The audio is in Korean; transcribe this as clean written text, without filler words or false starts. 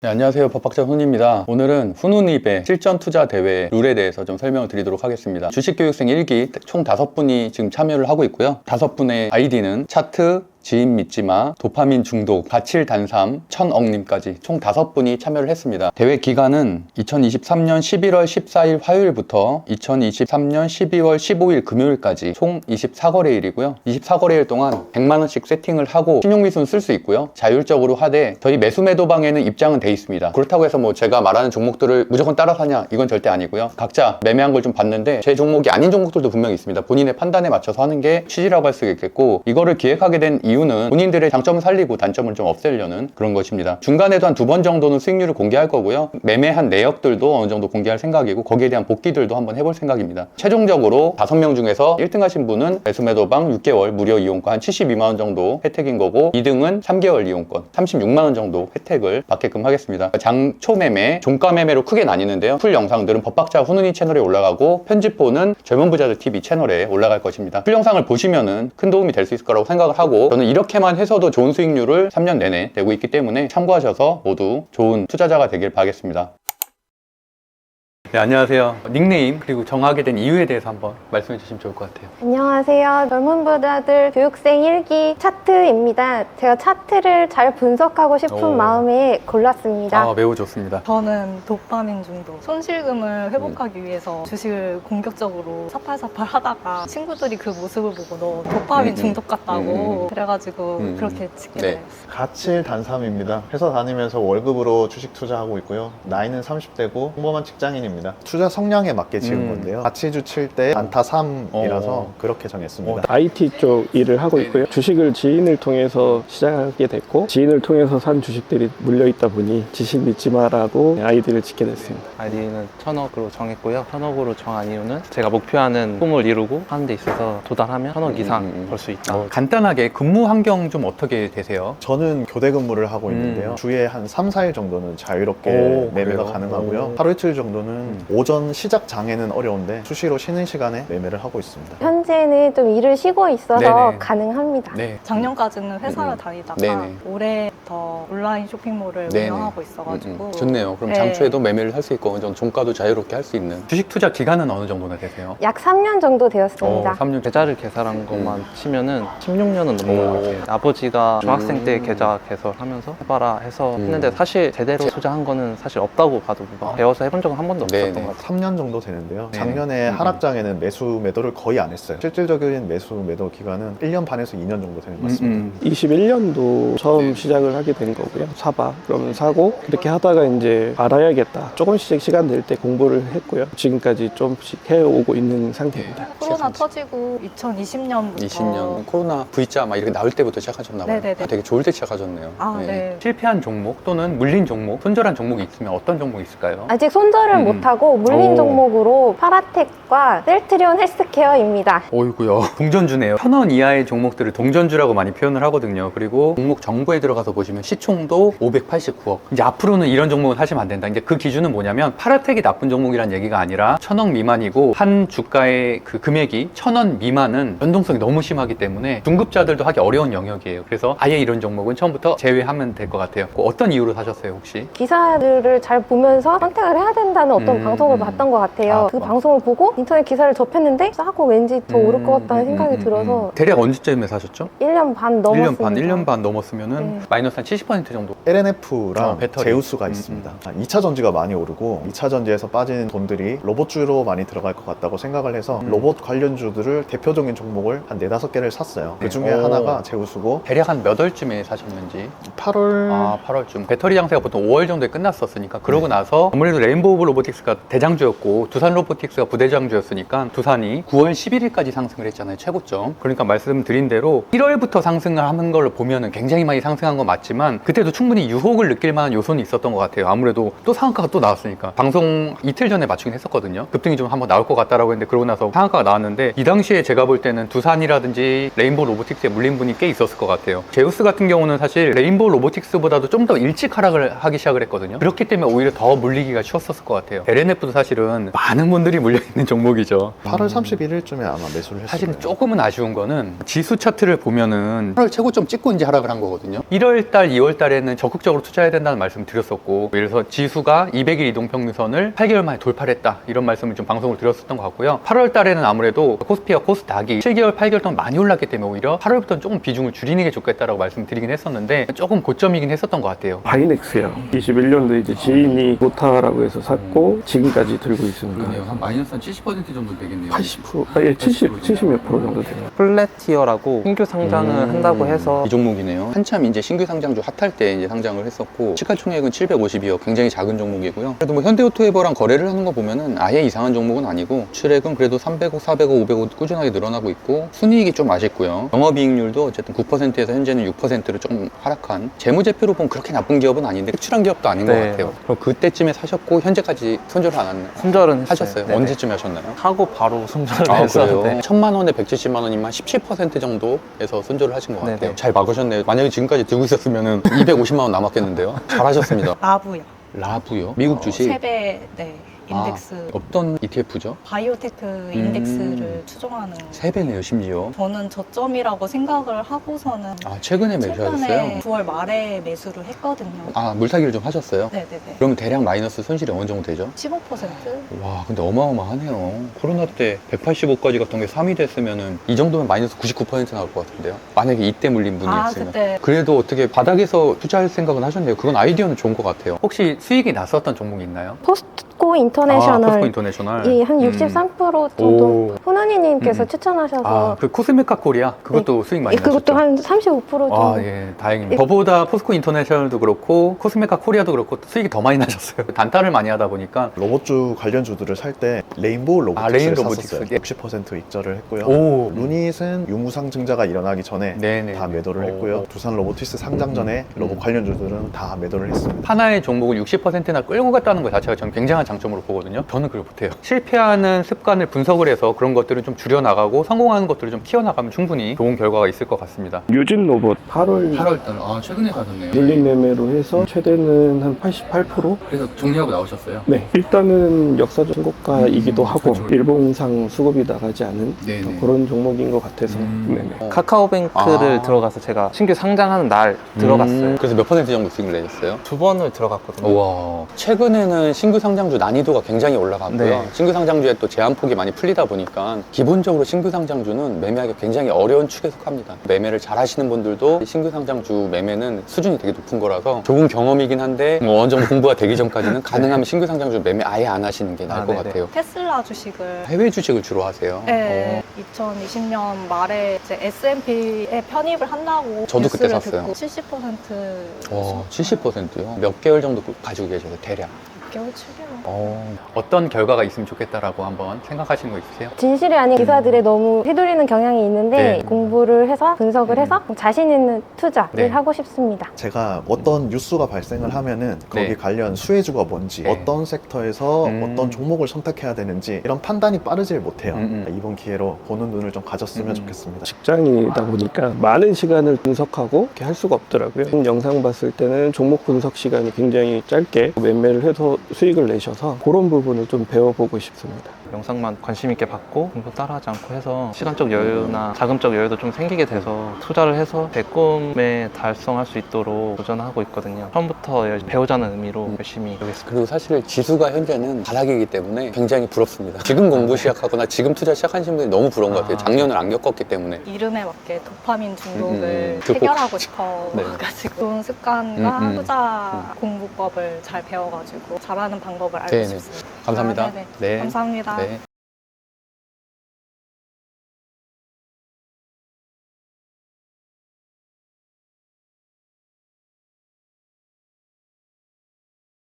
네, 안녕하세요. 법학자 훈입니다. 오늘은 훈훈입의 실전 투자 대회 룰에 대해서 좀 설명을 드리도록 하겠습니다. 주식교육생 1기 총 5분이 지금 참여를 하고 있고요. 5분의 아이디는 차트, 지인 믿지마, 도파민 중독, 가칠단삼, 천억님까지 총 5분이 참여를 했습니다. 대회 기간은 2023년 11월 14일 화요일부터 2023년 12월 15일 금요일까지 총 24거래일이고요. 24거래일 동안 100만원씩 세팅을 하고 신용미수는 쓸 수 있고요. 자율적으로 하되 저희 매수매도방에는 입장은 돼 있습니다. 그렇다고 해서 뭐 제가 말하는 종목들을 무조건 따라 사냐 이건 절대 아니고요. 각자 매매한 걸 좀 봤는데 제 종목이 아닌 종목들도 분명히 있습니다. 본인의 판단에 맞춰서 하는 게 취지라고 할 수 있겠고, 이거를 기획하게 된 이유는 본인들의 장점을 살리고 단점을 좀 없애려는 그런 것입니다. 중간에도 한 2번 정도는 수익률을 공개할 거고요. 매매한 내역들도 어느 정도 공개할 생각이고, 거기에 대한 복귀들도 한번 해볼 생각입니다. 최종적으로 5명 중에서 1등 하신 분은 매수매도방 6개월 무료 이용권 한 72만원 정도 혜택인 거고, 2등은 3개월 이용권 36만원 정도 혜택을 받게끔 하겠습니다. 장초 매매, 종가 매매로 크게 나뉘는데요. 풀 영상들은 법학자 훈훈이 채널에 올라가고, 편집본은 젊은 부자들 TV 채널에 올라갈 것입니다. 풀 영상을 보시면은 큰 도움이 될 수 있을 거라고 생각을 하고, 저는 이렇게만 해서도 좋은 수익률을 3년 내내 내고 있기 때문에 참고하셔서 모두 좋은 투자자가 되길 바라겠습니다. 네, 안녕하세요. 닉네임 그리고 정하게 된 이유에 대해서 한번 말씀해 주시면 좋을 것 같아요. 안녕하세요. 젊은 부자들 교육생 1기 차트입니다. 제가 차트를 잘 분석하고 싶은 마음에 골랐습니다. 매우 좋습니다. 저는 도파민 중독, 손실금을 회복하기 위해서 주식을 공격적으로 사팔사팔 하다가 친구들이 그 모습을 보고 너 도파민 중독 같다고 그래가지고 그렇게 짓게 네. 됐어요. 가칠단삼입니다. 회사 다니면서 월급으로 주식 투자하고 있고요. 나이는 30대고 평범한 직장인입니다. 투자 성향에 맞게 지은 건데요. 가치주 칠 때 안타 3이라서 그렇게 정했습니다. IT 쪽 일을 하고 있고요. 주식을 지인을 통해서 시작하게 됐고, 지인을 통해서 산 주식들이 물려있다 보니 지식 믿지 마라고 아이디를 짓게 됐습니다. 아이디는 1000억으로 정했고요. 1000억으로 정한 이유는 제가 목표하는 꿈을 이루고 하는 데 있어서 도달하면 1000억 이상 벌 수 있다. 간단하게 근무 환경 좀 어떻게 되세요? 저는 교대 근무를 하고 있는데요. 주에 한 3, 4일 정도는 자유롭게 매매가 그래요? 가능하고요. 하루 이틀 정도는 오전 시작 장에는 어려운데 수시로 쉬는 시간에 매매를 하고 있습니다. 현재는 좀 일을 쉬고 있어서 네네. 가능합니다. 네. 작년까지는 회사를 다니다가 네네. 올해부터 온라인 쇼핑몰을 네네. 운영하고 있어가지고 좋네요. 그럼 네. 장초에도 매매를 할 수 있고 어느 정도 종가도 자유롭게 할 수 있는. 주식 투자 기간은 어느 정도나 되세요? 약 3년 정도 되었습니다. 3년. 계좌를 개설한 것만 치면은 16년은 넘는 것 같아요. 아버지가 중학생 때 계좌 개설하면서 해봐라 해서 했는데 사실 제대로 투자한 거는 사실 없다고 봐도 배워서 해본 적은 한 번도 없었던 네네. 것 같아요. 3년 정도 되는데요. 네. 작년에 하락장에는 매수 매도를 거의 안 했어요. 실질적인 매수 매도 기간은 1년 반에서 2년 정도 되는 것 같습니다. 21년도 처음 시작을 하게 된 거고요. 사봐. 그러면 사고, 그렇게 하다가 이제 알아야겠다. 조금씩 시간 낼 때 공부를 했고요. 지금까지 조금씩 해오고 있는 상태입니다. 코로나 터지고 2020년부터 20년 코로나 V자 막 이렇게 나올 때부터 시작하셨나 봐요. 네네네. 되게 좋을 때 시작하셨네요. 네. 실패한 종목 또는 물린 종목, 손절한 종목이 있으면 어떤 종목이 있을까요? 아직 손절을 못하고 물린 종목으로 파라텍과 셀트리온 헬스케어입니다. 어이구야. 동전주네요. 1000원 이하의 종목들을 동전주라고 많이 표현을 하거든요. 그리고 종목 정보에 들어가서 보시면 시총도 589억. 이제 앞으로는 이런 종목은 하시면 안 된다. 이제 그 기준은 뭐냐면 파라텍이 나쁜 종목이란 얘기가 아니라 1000억 미만이고 한 주가의 그 금액이 1000원 미만은 변동성이 너무 심하기 때문에 중급자들도 하기 어려운 영역이에요. 그래서 아예 이런 종목은 처음부터 제외하면 될 것 같아요. 어떤 이유로 사셨어요, 혹시? 기사들을 잘 보면서 선택을 해야 된다는 어떤 방송을 봤던 것 같아요. 그 방송을 보고 인터넷 기사를 접했는데 싸고 왠지 더 오를 것 같다는 생각이 들어서 대략 언제쯤에 사셨죠? 1년 반 넘었습니다. 1년 반 넘었으면은 네. 마이너스 한 70% 정도. LNF랑 배터리. 제우스가 있습니다. 2차 전지가 많이 오르고 2차 전지에서 빠진 돈들이 로봇주로 많이 들어갈 것 같다고 생각을 해서 로봇 관련주들을 대표적인 종목을 한 4, 5개를 샀어요. 그 중에 하나가 제우스고, 대략 한 몇 월쯤에 사셨는지? 8월 8월쯤. 배터리 장세가 보통 5월 정도에 끝났었으니까 그러고 나서 아무래도 레인보우 오브 로보틱스가 대장주였고 두산 로보틱스가 부대장주였으니까 두산이 9월 11일까지 상승을 했잖아요. 최고점. 그러니까 말씀드린 대로 1월부터 상승을 하는 걸 보면은 굉장히 많이 상승한 건 맞지만 그때도 충분히 유혹을 느낄 만한 요소는 있었던 것 같아요. 아무래도 또 상한가가 또 나왔으니까. 방송 이틀 전에 맞추긴 했었거든요. 급등이 좀 한번 나올 것 같다라고 했는데 그러고 나서 상한가가 나왔는데 이 당시에 제가 볼 때는 두산이라든지 레인보우 로보틱스에 물린 분이 꽤 있었을 것 같아요. 제우스 같은 경우는 사실 레인보우 로보틱스보다도 좀 더 일찍 하락을 하기 시작을 했거든요. 그렇기 때문에 오히려 더 물리기가 쉬웠었을 것 같아요. LNF도 사실은 많은 분들이 물려있는 종목이죠. 8월 31일쯤에 아마 매수를 했어요. 사실은 조금은 아쉬운 거는 지수 차트를 보면은 8월 최고점 찍고 이제 하락을 한 거거든요. 1월달, 2월달에는 적극적으로 투자해야 된다는 말씀을 드렸었고, 예를 들어서 지수가 200일 이동평균선을 8개월 만에 돌파를 했다, 이런 말씀을 좀 방송을 드렸었던 것 같고요. 8월달에는 아무래도 코스피와 코스닥이 7개월, 8개월 동안 많이 올랐기 때문에 오히려 8월부터는 조금 비중을 줄이는 게 좋겠다라고 말씀드리긴 했었는데 조금 고점이긴 했었던 것 같아요. 바이넥스요. 21년도에 이제 지인이 좋다라고 해서 샀고 지금까지 들고 있습니다. 한 마이너스 한 70% 정도 되겠네요. 80%, 예, 70몇 프로 정도 돼요. 플랫티어라고 신규 상장을 한다고 해서 이 종목이네요. 한참 이제 신규 상장주 핫할 때 이제 상장을 했었고, 시가총액은 752억, 굉장히 작은 종목이고요. 그래도 뭐 현대오토에버랑 거래를 하는 거 보면은 아예 이상한 종목은 아니고, 출액은 그래도 300억, 400억, 500억 꾸준하게 늘어나고 있고, 순이익이 좀 아쉽고요. 영업이익률도 어쨌든 9%에서 현재는 6%로 조금 하락한, 재무제표로 보면 그렇게 나쁜 기업은 아닌데 획출한 기업도 아닌 것 네. 같아요. 그럼 그때쯤에 사셨고 현재까지 손절을 안 손절은 하셨어요? 네네. 언제쯤에 하셨나요? 하고 바로 손절을 아, 해서 그래요? 네. 1,000만 원에 170만 원이면 17% 정도에서 손절을 하신 것 같아요. 네네. 잘 막으셨네요. 만약에 지금까지 들고 있었으면 250만 원 남았겠는데요. 잘하셨습니다. 라부요. 라부요? 미국 주식? 세배 네, 인덱스. 어떤 ETF죠? 바이오테크 인덱스를 추종하는. 3배네요, 심지어. 저는 저점이라고 생각을 하고서는 아, 최근에 최근에 매수하셨어요? 9월 말에 매수를 했거든요. 아, 물타기를 좀 하셨어요? 네네네. 그러면 대략 마이너스 손실이 어느 정도 되죠? 15%? 와, 근데 어마어마하네요. 코로나 때 185까지 갔던 게 3이 됐으면은 이 정도면 마이너스 99% 나올 것 같은데요. 만약에 이때 물린 분이 있으면. 그때 그래도 어떻게 바닥에서 투자할 생각은 하셨네요. 그건 아이디어는 좋은 것 같아요. 혹시 수익이 났었던 종목이 있나요? 포스코 포스코 인터내셔널 인터내셔널. 이 한 63% 정도 오. 훈훈이님께서 추천하셔서 아, 그 코스메카 코리아? 그것도 수익 많이 예, 그것도 나셨죠? 한 35% 정도. 아, 예, 다행입니다. 저보다 포스코 인터내셔널도 그렇고 코스메카 코리아도 그렇고 수익이 더 많이 나셨어요. 단타를 많이 하다 보니까. 로봇주 관련주들을 살 때 레인보우 로보틱스를 레인 로보틱스. 샀었어요. 예. 60% 익절을 했고요. 오. 루닛은 유무상 증자가 일어나기 전에 네네. 다 매도를 했고요. 두산 로보티스 상장 전에 로봇 관련주들은 다 매도를 했습니다. 하나의 종목을 60%나 끌고 갔다는 것 자체가 저는 굉장한 장점으로 보거든요. 저는 그걸 못해요. 실패하는 습관을 분석을 해서 그런 것들을 좀 줄여나가고 성공하는 것들을 좀 키워나가면 충분히 좋은 결과가 있을 것 같습니다. 유진 로봇 8월 8월달, 아, 최근에 가셨네요. 눌림 매매로 해서 최대는 한 88%? 그래서 정리하고 나오셨어요? 네, 일단은 역사적 신고가이기도 하고 일본상 수급이 나가지 않은 네네. 그런 종목인 것 같아서 네네. 카카오뱅크를 아. 들어가서 제가 신규 상장하는 날 들어갔어요. 그래서 몇 퍼센트 정도 수익을 내셨어요? 2번을 들어갔거든요. 우와. 최근에는 신규 상장주 난이도가 굉장히 올라갔고요. 네. 신규 상장주에 또 제한폭이 많이 풀리다 보니까 기본적으로 신규 상장주는 매매하기 굉장히 어려운 축에 속합니다. 매매를 잘 하시는 분들도 신규 상장주 매매는 수준이 되게 높은 거라서 좋은 경험이긴 한데 뭐 어느 정도 공부가 되기 전까지는 가능하면 신규 상장주 매매 아예 안 하시는 게 나을 것 네네. 같아요. 테슬라 주식을 해외 주식을 주로 하세요? 네, 2020년 말에 이제 S&P에 편입을 한다고 저도 그때 뉴스를 샀어요. 듣고 70% 70%요? 몇 개월 정도 가지고 계셔서 대략? 6개월, 7개월. 어떤 결과가 있으면 좋겠다라고 한번 생각하시는 거 있으세요? 진실이 아닌 기사들에 너무 휘둘리는 경향이 있는데 네. 공부를 해서 분석을 해서 자신 있는 투자를 네. 하고 싶습니다. 제가 어떤 뉴스가 발생을 하면은 거기 네. 관련 수혜주가 뭔지, 네. 어떤 섹터에서 어떤 종목을 선택해야 되는지 이런 판단이 빠르질 못해요. 이번 기회로 보는 눈을 좀 가졌으면 좋겠습니다. 직장인이다 보니까 많은 시간을 분석하고 이렇게 할 수가 없더라고요. 영상 봤을 때는 종목 분석 시간이 굉장히 짧게 매매를 해서 수익을 내셔서 그런 부분을 좀 배워보고 싶습니다. 영상만 관심 있게 받고 공부 따라하지 않고 해서 시간적 여유나 자금적 여유도 좀 생기게 돼서 투자를 해서 제 꿈에 달성할 수 있도록 도전하고 있거든요. 처음부터 배우자는 의미로 열심히 하겠습니다. 그리고 사실 지수가 현재는 바닥이기 때문에 굉장히 부럽습니다. 지금 공부 시작하거나 지금 투자 시작하신 분들이 너무 부러운 것 같아요. 작년을 안 겪었기 때문에. 이름에 맞게 도파민 중독을 극복. 해결하고 싶어가지고 좋은 습관과 투자 공부법을 잘 배워가지고 잘하는 방법을 알고 네네. 싶습니다. 감사합니다. 네네. 네. 감사합니다. 네.